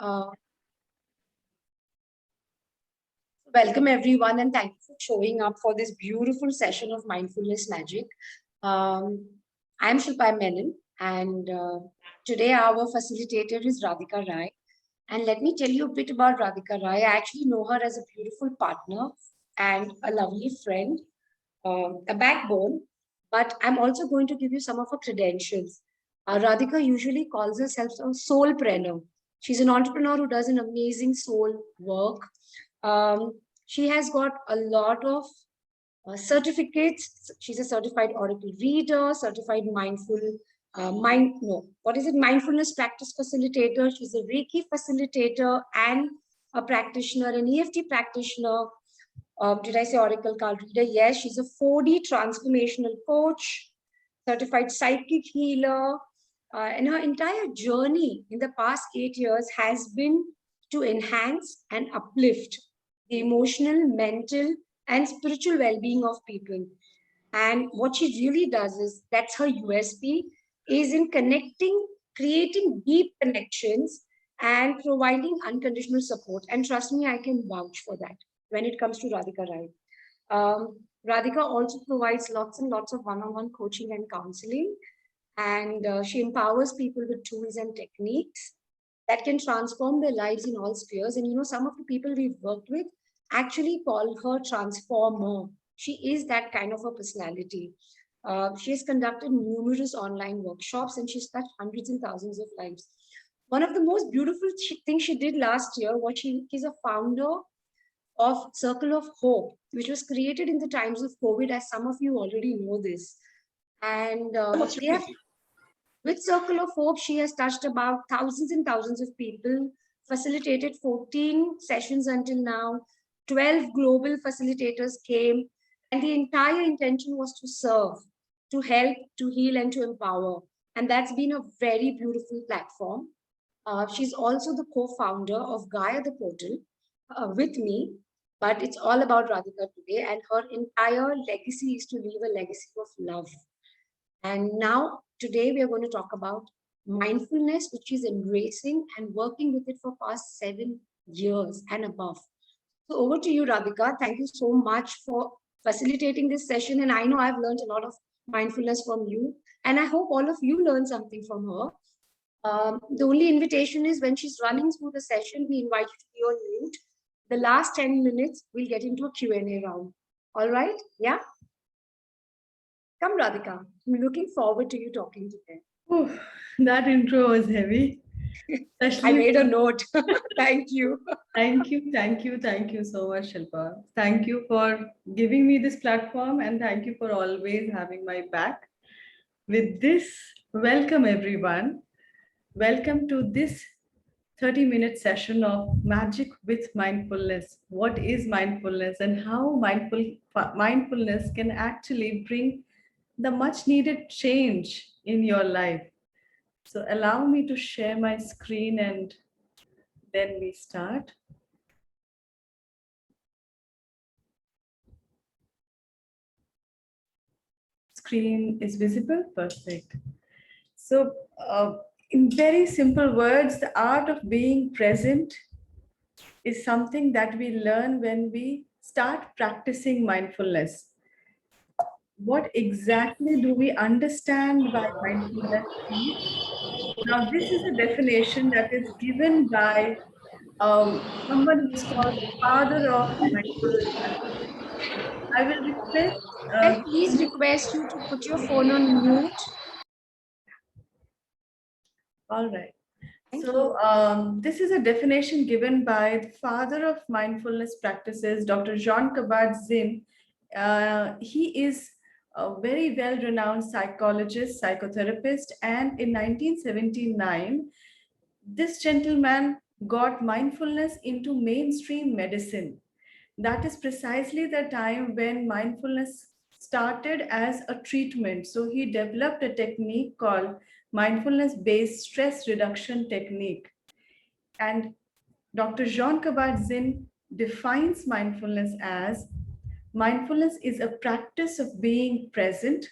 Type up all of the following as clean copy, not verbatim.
Welcome everyone, and thank you for showing up for this beautiful session of Mindfulness Magic. I'm Shilpa Menon, and today our facilitator is Radhika Rai. And let me tell you a bit about Radhika Rai. I actually know her as a beautiful partner and a lovely friend, a backbone, but I'm also going to give you some of her credentials. Radhika usually calls herself a soulpreneur. She's an entrepreneur who does an amazing soul work. She has got a lot of certificates. She's a certified Oracle reader, certified mindfulness practice facilitator. She's a Reiki facilitator and a practitioner, an EFT practitioner. Did I say Oracle card reader? Yes, she's a 4D transformational coach, certified psychic healer. And her entire journey in the past 8 years has been to enhance and uplift the emotional, mental, and spiritual well-being of people. And what she really does is, that's her USP, is in connecting, creating deep connections and providing unconditional support. And trust me, I can vouch for that when it comes to Radhika Rai. Radhika also provides lots and lots of one-on-one coaching and counseling. And she empowers people with tools and techniques that can transform their lives in all spheres. And some of the people we've worked with actually call her transformer. She is that kind of a personality. She has conducted numerous online workshops and she's touched hundreds and thousands of lives. One of the most beautiful things she did last year was she's a founder of Circle of Hope, which was created in the times of COVID, as some of you already know this. And with Circle of Hope, she has touched about thousands and thousands of people, facilitated 14 sessions until now. 12 global facilitators came, and the entire intention was to serve, to help, to heal, and to empower. And that's been a very beautiful platform. She's also the co-founder of Gaia the Portal with me, but it's all about Radhika today, and her entire legacy is to leave a legacy of love. And now, today, we are going to talk about mindfulness, which is embracing and working with it for past 7 years and above. So over to you, Radhika. Thank you so much for facilitating this session. And I know I've learned a lot of mindfulness from you. And I hope all of you learn something from her. The only invitation is when she's running through the session, we invite you to be on mute. The last 10 minutes, we'll get into a Q&A round. All right? Yeah? Come, Radhika. I'm looking forward to you talking today. Oh, that intro was heavy. I made a note. Thank you. Thank you so much, Shilpa. Thank you for giving me this platform and thank you for always having my back. With this, welcome everyone. Welcome to this 30-minute session of Magic with Mindfulness. What is mindfulness and how mindfulness can actually bring the much needed change in your life. So allow me to share my screen and then we start. Screen is visible? Perfect. So in very simple words, the art of being present is something that we learn when we start practicing mindfulness. What exactly do we understand by mindfulness? Now, this is a definition that is given by someone who is called the father of mindfulness. I will request. I please request you to put your phone on mute. All right. So this is a definition given by the father of mindfulness practices, Dr. Jean Kabat-Zinn. He is a very well-renowned psychologist, psychotherapist, and in 1979, this gentleman got mindfulness into mainstream medicine. That is precisely the time when mindfulness started as a treatment. So he developed a technique called mindfulness-based stress reduction technique. And Dr. Jean Kabat-Zinn defines mindfulness as mindfulness is a practice of being present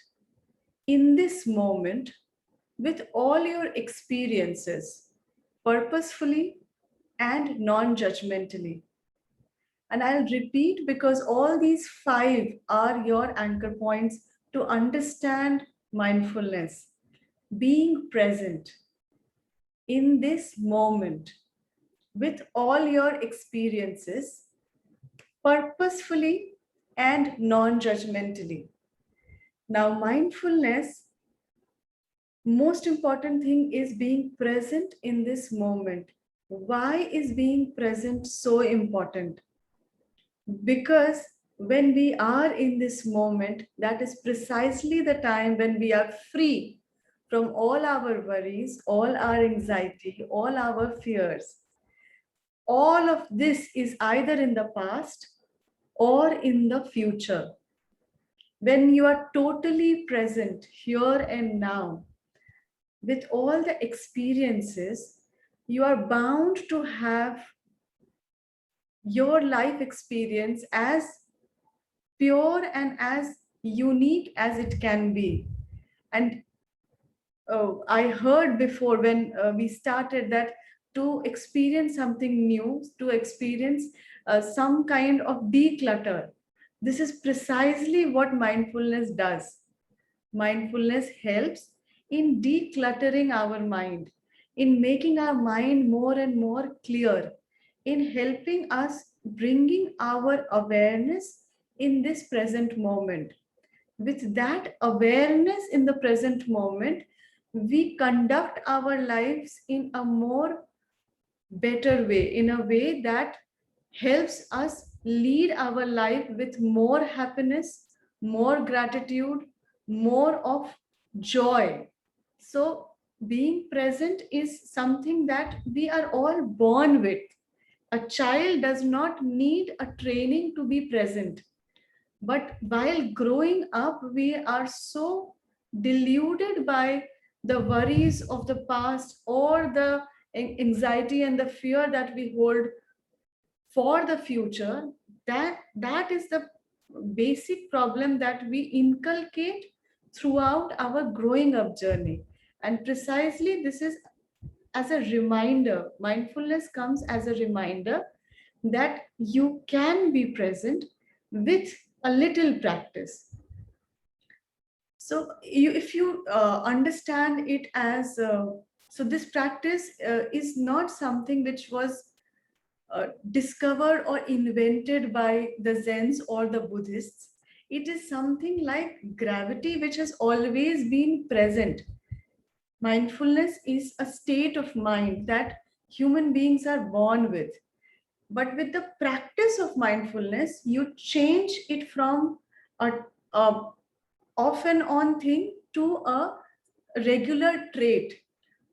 in this moment with all your experiences, purposefully and non-judgmentally. And I'll repeat because all these 5 are your anchor points to understand mindfulness. Being present in this moment with all your experiences, purposefully and non-judgmentally. Now, mindfulness, most important thing is being present in this moment. Why is being present so important? Because when we are in this moment, that is precisely the time when we are free from all our worries, all our anxiety, all our fears. All of this is either in the past or in the future. When you are totally present here and now with all the experiences, you are bound to have your life experience as pure and as unique as it can be. And I heard before when we started that to experience something new, to experience some kind of declutter, this is precisely what mindfulness does. Mindfulness helps in decluttering our mind, in making our mind more and more clear, in helping us bringing our awareness in this present moment. With that awareness in the present moment, we conduct our lives in a more better way, in a way that helps us lead our life with more happiness, more gratitude, more of joy. So, being present is something that we are all born with. A child does not need a training to be present. But while growing up, we are so deluded by the worries of the past or the anxiety and the fear that we hold for the future, that is the basic problem that we inculcate throughout our growing up journey. And precisely this is as a reminder, mindfulness comes as a reminder that you can be present with a little practice. So if you understand it as so this practice is not something which was discovered or invented by the Zens or the Buddhists. It is something like gravity which has always been present. Mindfulness is a state of mind that human beings are born with. But with the practice of mindfulness, you change it from a off and on thing to a regular trait.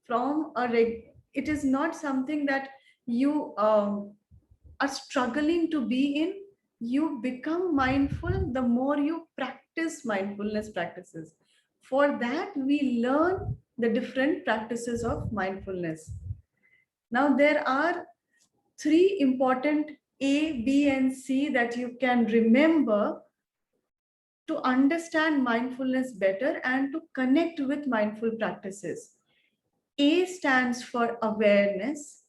It is not something that you are struggling to be in. You become mindful the more you practice mindfulness practices. For that, we learn the different practices of mindfulness. Now, there are 3 important A, B, and C that you can remember to understand mindfulness better and to connect with mindful practices. A stands for awareness.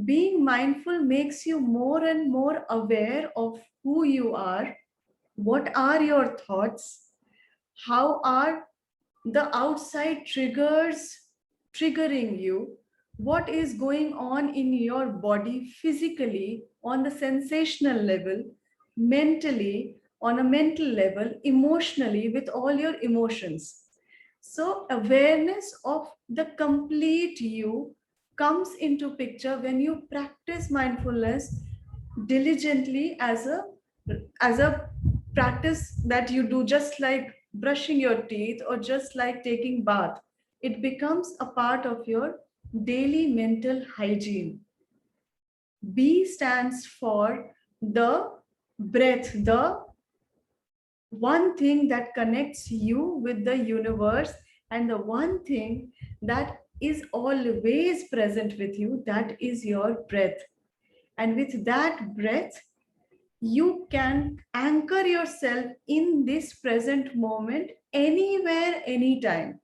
Being mindful makes you more and more aware of who you are, what are your thoughts, how are the outside triggers triggering you, what is going on in your body physically, on the sensational level, mentally, on a mental level, emotionally, with all your emotions. So awareness of the complete you comes into picture when you practice mindfulness diligently as a practice that you do, just like brushing your teeth or just like taking bath. It becomes a part of your daily mental hygiene. B stands for the breath, the one thing that connects you with the universe, and the one thing that is always present with you, that is your breath. And with that breath, you can anchor yourself in this present moment anywhere, anytime.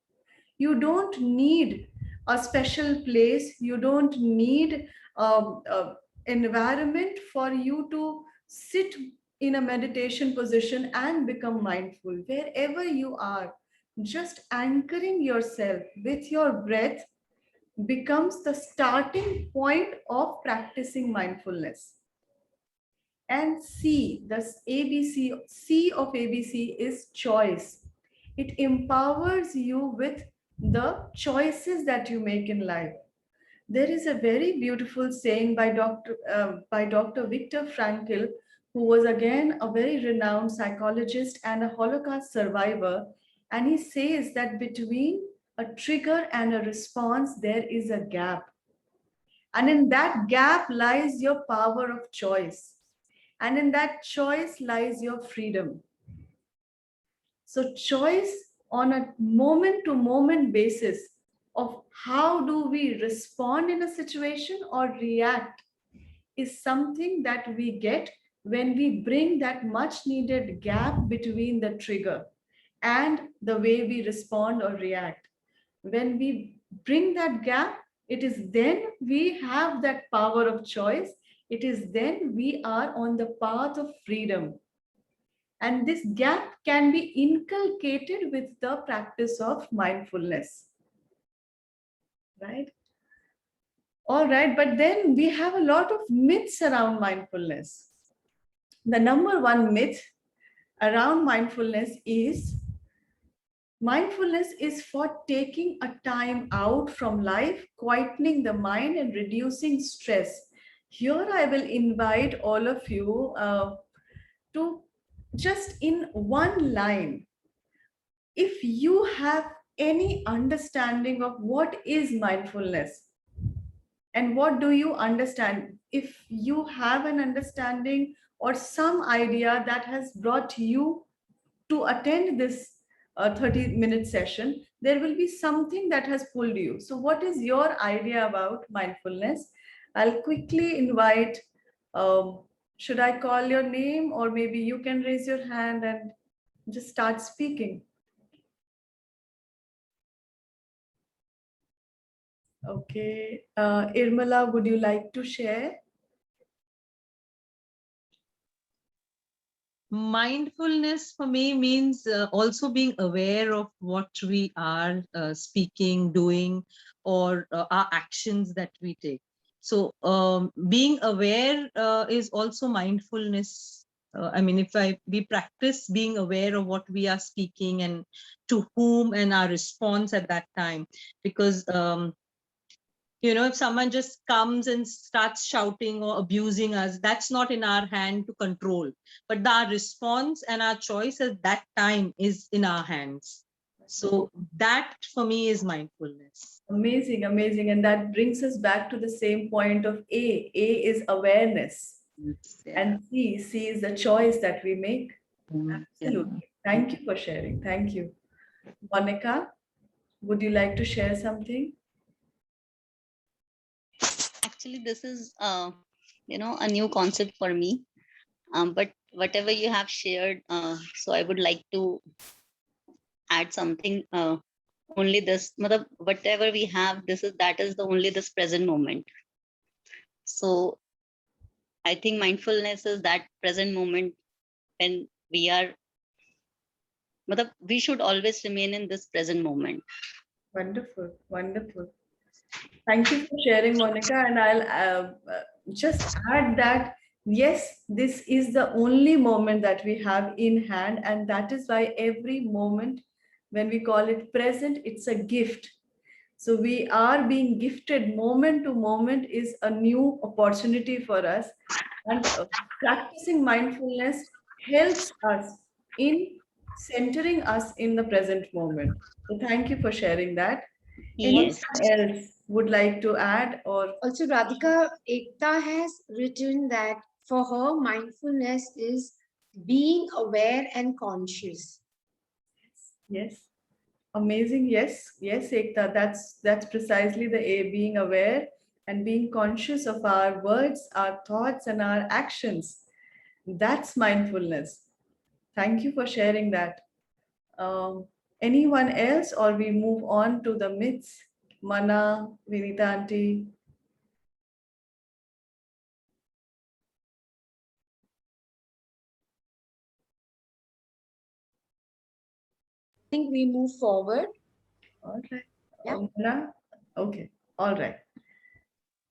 You don't need a special place. You don't need an environment for you to sit in a meditation position and become mindful. Wherever you are, just anchoring yourself with your breath becomes the starting point of practicing mindfulness. And C, the ABC, C of ABC is choice. It empowers you with the choices that you make in life. There is a very beautiful saying by Dr. Viktor Frankl, who was again a very renowned psychologist and a Holocaust survivor. And he says that between a trigger and a response, there is a gap. And in that gap lies your power of choice. And in that choice lies your freedom. So, choice on a moment to moment basis of how do we respond in a situation or react is something that we get when we bring that much needed gap between the trigger and the way we respond or react. When we bring that gap, it is then we have that power of choice. It is then we are on the path of freedom. And this gap can be inculcated with the practice of mindfulness. Right? All right, but then we have a lot of myths around mindfulness. The number one myth around mindfulness is for taking a time out from life, quietening the mind, and reducing stress. Here, I will invite all of you to just in one line, if you have any understanding of what is mindfulness and what do you understand, if you have an understanding or some idea that has brought you to attend this 30-minute session, there will be something that has pulled you. So what is your idea about mindfulness? I'll quickly invite, should I call your name, or maybe you can raise your hand and just start speaking? Okay. Irmala, would you like to share? Mindfulness for me means also being aware of what we are speaking, doing, or our actions that we take. So being aware is also mindfulness. I mean, if we practice being aware of what we are speaking and to whom and our response at that time, because if someone just comes and starts shouting or abusing us, that's not in our hand to control, but our response and our choice at that time is in our hands. So that for me is mindfulness. Amazing, amazing. And that brings us back to the same point of A. A is awareness. Yeah. And C is the choice that we make. Absolutely. Yeah. Thank you for sharing. Thank you. Monica, would you like to share something? Actually, this is a new concept for me. But whatever you have shared, so I would like to add something. Only this, whatever we have, that is the only this present moment. So I think mindfulness is that present moment when we should always remain in this present moment. Wonderful, wonderful. Thank you for sharing, Monica. And I'll just add that, yes, this is the only moment that we have in hand. And that is why every moment, when we call it present, it's a gift. So we are being gifted moment to moment is a new opportunity for us. And practicing mindfulness helps us in centering us in the present moment. So thank you for sharing that. Yes. Anyone else would like to add or? Also, Radhika, Ekta has written that for her, mindfulness is being aware and conscious. Yes. Amazing. Yes. Yes, Ekta. That's precisely the A, being aware and being conscious of our words, our thoughts, and our actions. That's mindfulness. Thank you for sharing that. Anyone else, or we move on to the myths? Mana, Vinita auntie. I think we move forward. All right. Yeah. Mana? Okay. All right.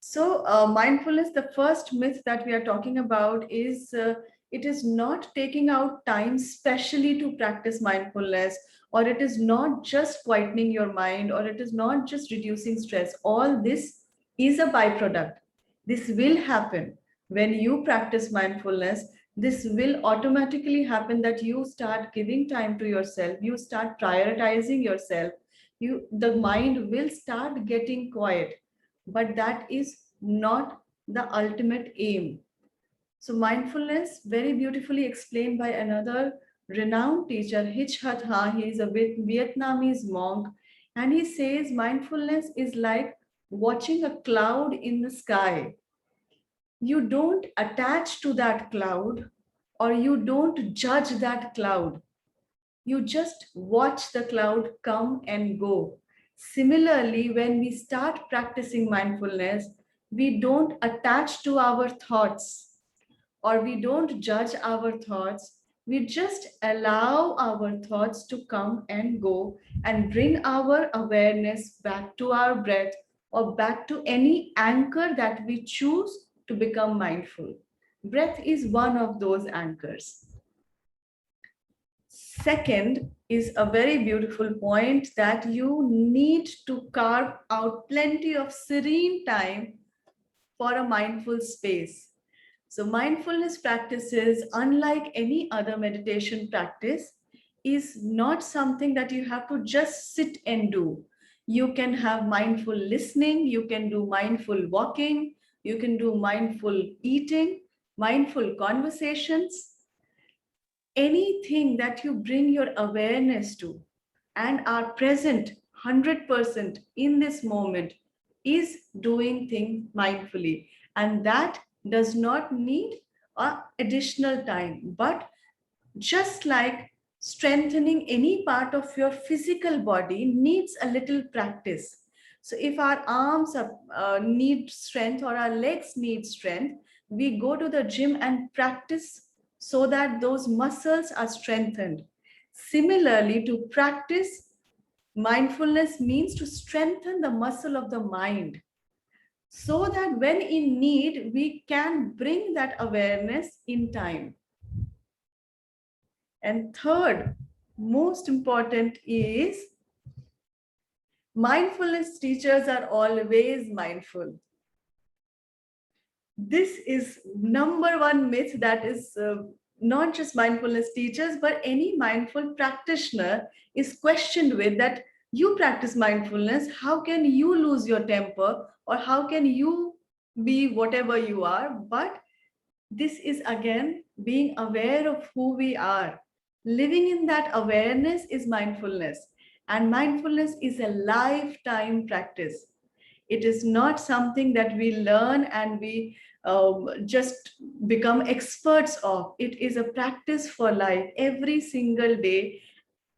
So, mindfulness, the first myth that we are talking about is it is not taking out time specially to practice mindfulness, or it is not just quietening your mind, or it is not just reducing stress. All this is a byproduct. This will happen when you practice mindfulness. This will automatically happen that you start giving time to yourself, you start prioritizing yourself, the mind will start getting quiet, but that is not the ultimate aim. So mindfulness, very beautifully explained by another renowned teacher, Hich Hat Ha. He is a Vietnamese monk, and he says mindfulness is like watching a cloud in the sky. You don't attach to that cloud, or you don't judge that cloud. You just watch the cloud come and go. Similarly, when we start practicing mindfulness, we don't attach to our thoughts, or we don't judge our thoughts. We just allow our thoughts to come and go and bring our awareness back to our breath, or back to any anchor that we choose to become mindful. Breath is one of those anchors. Second is a very beautiful point, that you need to carve out plenty of serene time for a mindful space. So, mindfulness practices, unlike any other meditation practice, is not something that you have to just sit and do. You can have mindful listening, you can do mindful walking, you can do mindful eating, mindful conversations. Anything that you bring your awareness to and are present 100% in this moment is doing things mindfully, and that does not need additional time. But just like strengthening any part of your physical body needs a little practice. So if our arms need strength, or our legs need strength, we go to the gym and practice so that those muscles are strengthened. Similarly, to practice mindfulness means to strengthen the muscle of the mind, so that when in need, we can bring that awareness in time. And third, most important, is mindfulness teachers are always mindful. This is number one myth that is not just mindfulness teachers, but any mindful practitioner is questioned with, that you practice mindfulness, how can you lose your temper, or how can you be whatever you are? But this is again being aware of who we are. Living in that awareness is mindfulness, and mindfulness is a lifetime practice. It is not something that we learn and we just become experts of. It is a practice for life every single day.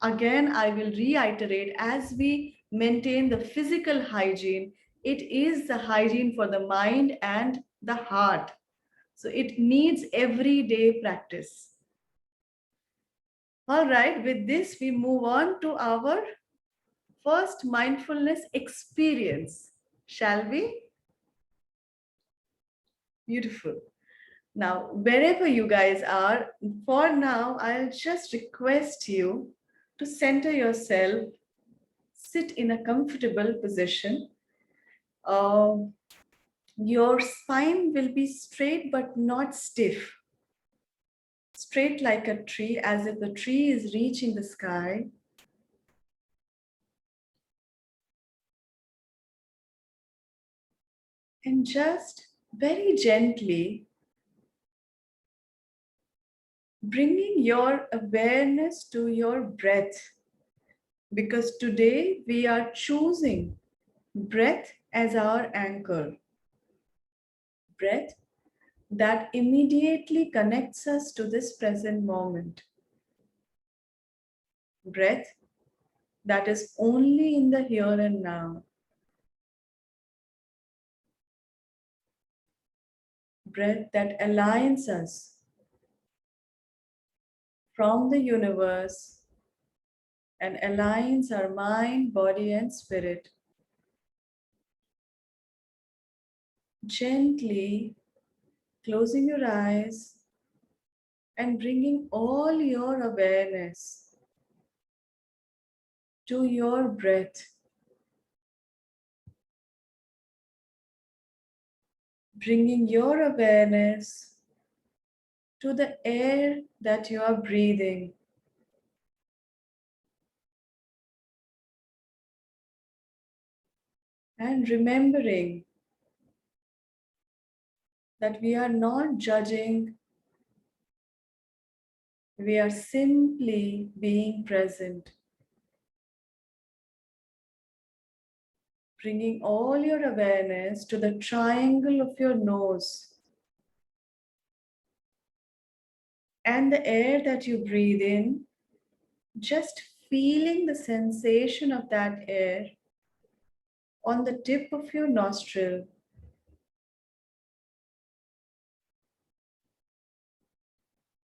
Again, I will reiterate, as we maintain the physical hygiene, it is the hygiene for the mind and the heart. So it needs everyday practice. All right, with this, we move on to our first mindfulness experience. Shall we? Beautiful. Now, wherever you guys are, for now, I'll just request you to center yourself, sit in a comfortable position. Your spine will be straight but not stiff. Straight like a tree, as if the tree is reaching the sky. And just very gently bringing your awareness to your breath, because today we are choosing breath as our anchor. Breath that immediately connects us to this present moment. Breath that is only in the here and now. breath that aligns us from the universe and aligns our mind, body, and spirit. Gently closing your eyes and bringing all your awareness to your breath. Bringing your awareness to the air that you are breathing. And remembering that we are not judging, we are simply being present. Bringing all your awareness to the triangle of your nose and the air that you breathe in, just feeling the sensation of that air on the tip of your nostril.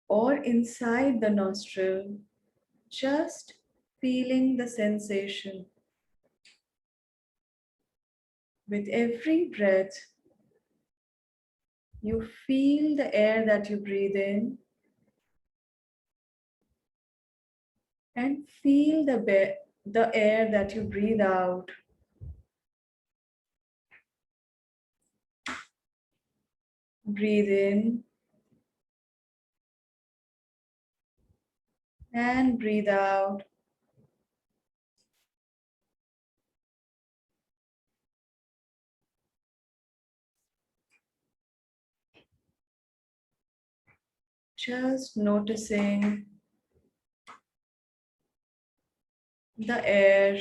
Or inside the nostril, just feeling the sensation. With every breath, you feel the air that you breathe in and feel the air that you breathe out. Breathe in and breathe out. Just noticing the air,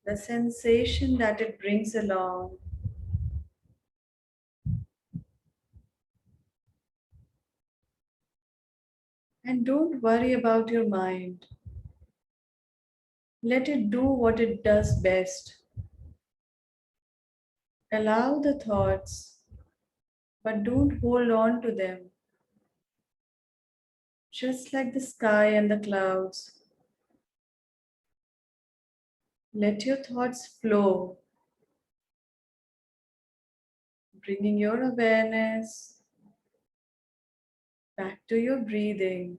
the sensation that it brings along. And don't worry about your mind. Let it do what it does best. Allow the thoughts, but don't hold on to them. Just like the sky and the clouds, let your thoughts flow, bringing your awareness back to your breathing.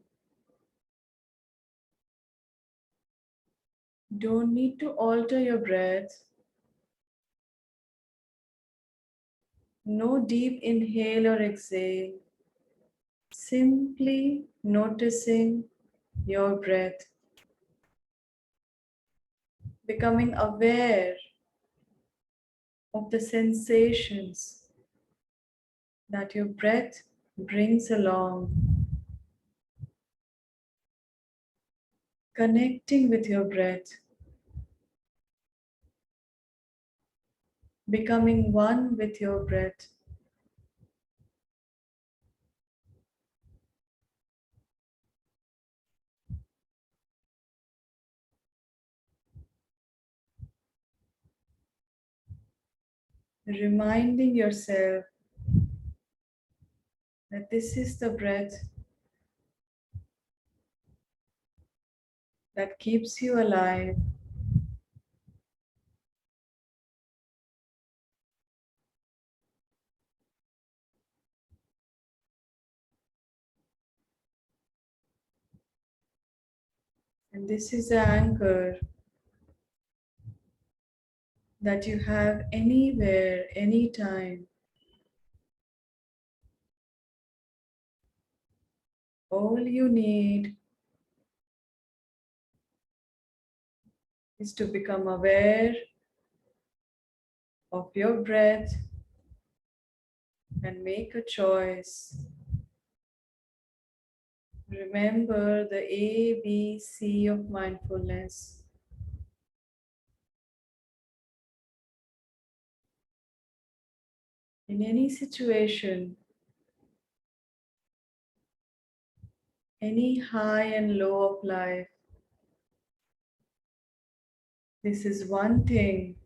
Don't need to alter your breath. No deep inhale or exhale. Simply noticing your breath. Becoming aware of the sensations that your breath brings along. Connecting with your breath. Becoming one with your breath. Reminding yourself that this is the breath that keeps you alive. And this is the anchor that you have anywhere, anytime. All you need is to become aware of your breath and make a choice. Remember the ABC of mindfulness. In any situation, any high and low of life, this is one thing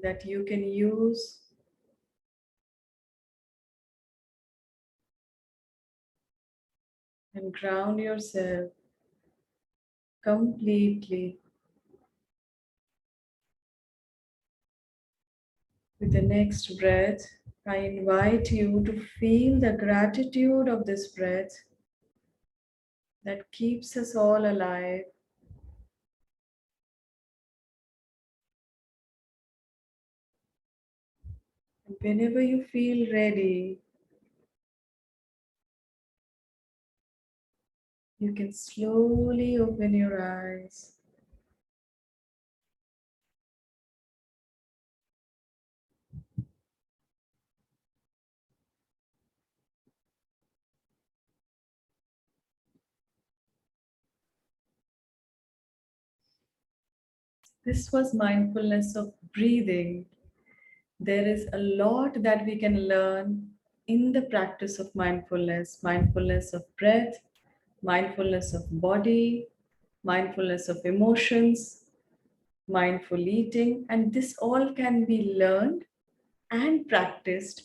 that you can use and ground yourself completely. With the next breath, I invite you to feel the gratitude of this breath that keeps us all alive. And whenever you feel ready, you can slowly open your eyes. This was mindfulness of breathing. There is a lot that we can learn in the practice of mindfulness, mindfulness of breath, mindfulness of body, mindfulness of emotions, mindful eating, and this all can be learned and practiced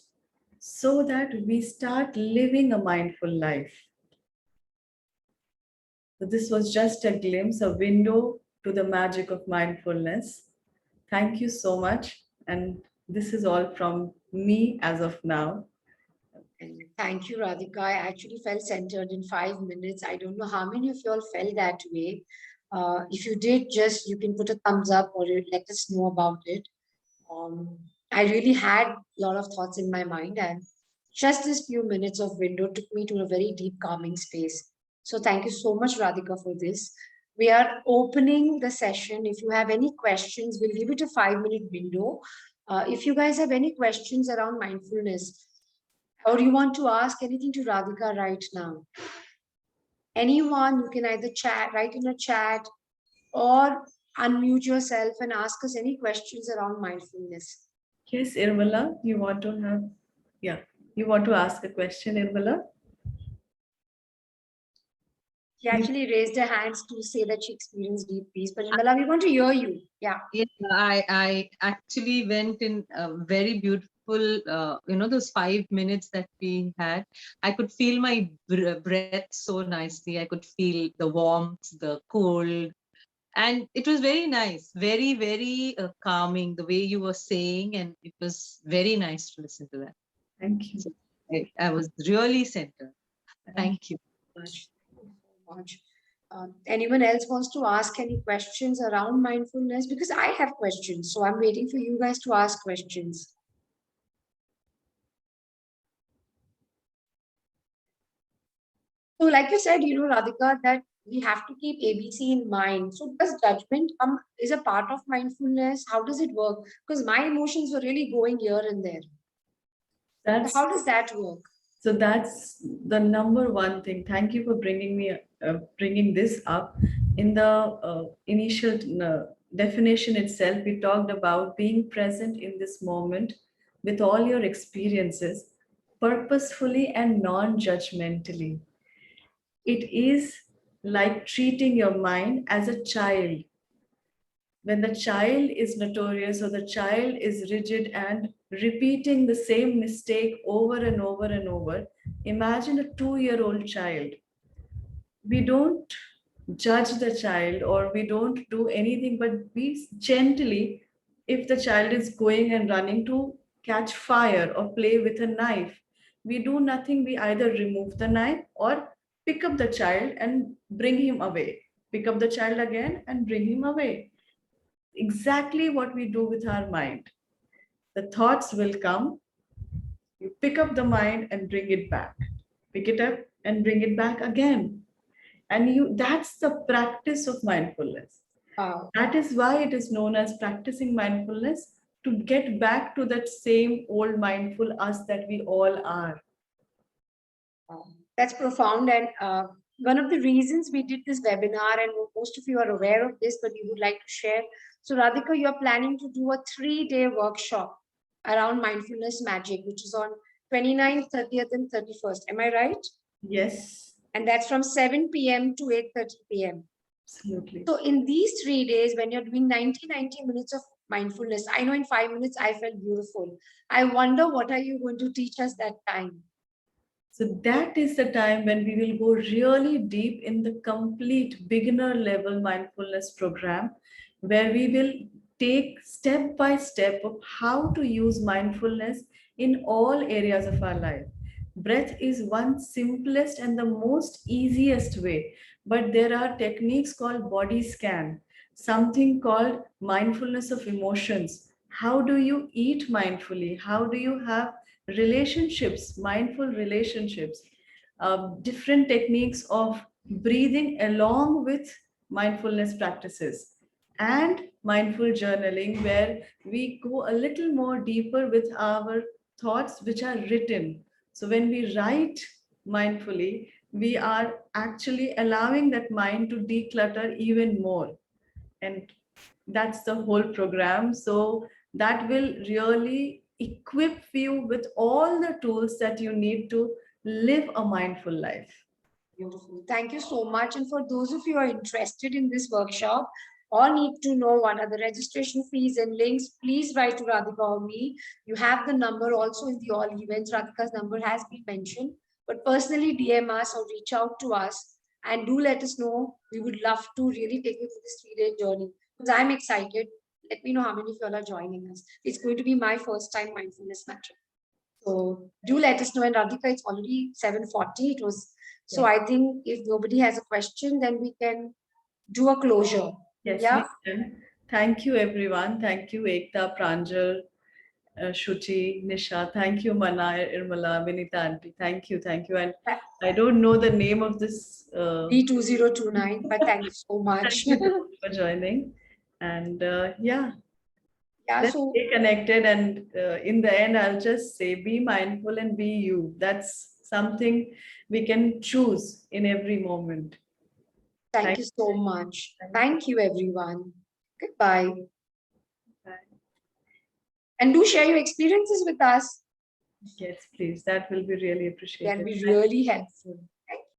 so that we start living a mindful life. So this was just a glimpse, a window to the magic of mindfulness. Thank you so much. And this is all from me as of now. And thank you, Radhika. I actually felt centered in 5 minutes. I don't know how many of you all felt that way. If you did, just you can put a thumbs up or let us know about it. Um, I really had a lot of thoughts in my mind, and just this few minutes of window took me to a very deep, calming space. So, thank you so much, Radhika, for this. We are opening the session. If you have any questions, we'll give it a 5 minute window. If you guys have any questions around mindfulness, or you want to ask anything to Radhika right now, anyone, you can either chat, write in a chat, or unmute yourself and ask us any questions around mindfulness. Yes, Irmala, you want to have, yeah, you want to ask a question, Irmala? She actually raised her hands to say that she experienced deep peace. But Nirmala, we want to hear you. Yeah. Yeah, I actually went in a very beautiful, those 5 minutes that we had. I could feel my breath so nicely. I could feel the warmth, the cold, and it was very nice, very, very calming the way you were saying, and it was very nice to listen to that. Thank you. So I was really centered. Thank you. Much. Thank you so much. Anyone else wants to ask any questions around mindfulness? Because I have questions, so I'm waiting for you guys to ask questions. So, like you said, Radhika, that we have to keep ABC in mind. So, does judgment come is a part of mindfulness? How does it work? Because my emotions were really going here and there. So That's how does that work? So that's the number one thing. Thank you for bringing this up. In the initial definition itself, we talked about being present in this moment with all your experiences, purposefully and non-judgmentally. It is like treating your mind as a child. When the child is notorious or the child is rigid and repeating the same mistake over and over and over, imagine a 2-year-old child. We don't judge the child or we don't do anything but we gently, if the child is going and running to catch fire or play with a knife, we do nothing. We either remove the knife or pick up the child and bring him away, pick up the child again and bring him away. Exactly what we do with our mind. The thoughts will come, you pick up the mind and bring it back. Pick it up and bring it back again. And that's the practice of mindfulness. Wow. That is why it is known as practicing mindfulness, to get back to that same old mindful us that we all are. That's profound. And one of the reasons we did this webinar, and most of you are aware of this, but you would like to share. So, Radhika, you're planning to do a 3-day workshop around mindfulness magic, which is on 29th, 30th, and 31st. Am I right? Yes, And that's from 7 p.m. to 8:30 p.m. absolutely. So, in these 3 days, when you're doing 90 minutes of mindfulness, I know in 5 minutes I felt beautiful. I wonder what are you going to teach us that time? So that is the time when we will go really deep in the complete beginner level mindfulness program, where we will take step by step of how to use mindfulness in all areas of our life. Breath is one simplest and the most easiest way, but there are techniques called body scan, something called mindfulness of emotions. How do you eat mindfully? How do you have relationships, mindful relationships? Different techniques of breathing along with mindfulness practices, and mindful journaling, where we go a little more deeper with our thoughts which are written. So when we write mindfully, we are actually allowing that mind to declutter even more. And that's the whole program. So that will really equip you with all the tools that you need to live a mindful life. Beautiful. Thank you so much. And for those of you who are interested in this workshop or need to know what are the registration fees and links, please write to Radhika or me. You have the number also in the all events. Radhika's number has been mentioned. But personally, DM us or reach out to us and do let us know. We would love to really take you through this 3-day journey because I'm excited. Let me know how many of you all are joining us. It's going to be my first time mindfulness matter. So do let us know. And Radhika, it's already 7:40. It was so. I think if nobody has a question, then we can do a closure. Yes, Yeah. we can. Thank you, everyone. Thank you, Ekta, Pranjal, Shuchi, Nisha. Thank you, Mana, Irmala, Vinita Auntie. Thank you, thank you. And I don't know the name of this. B2029, but thank you so much. Thank you for joining. And yeah, Yeah. let's So stay connected. And in the end, I'll just say be mindful and be you. That's something we can choose in every moment. thank you so much. Thank you, everyone. Goodbye. Bye. And do share your experiences with us. Yes, please. That will be really Can appreciated. be really helpful.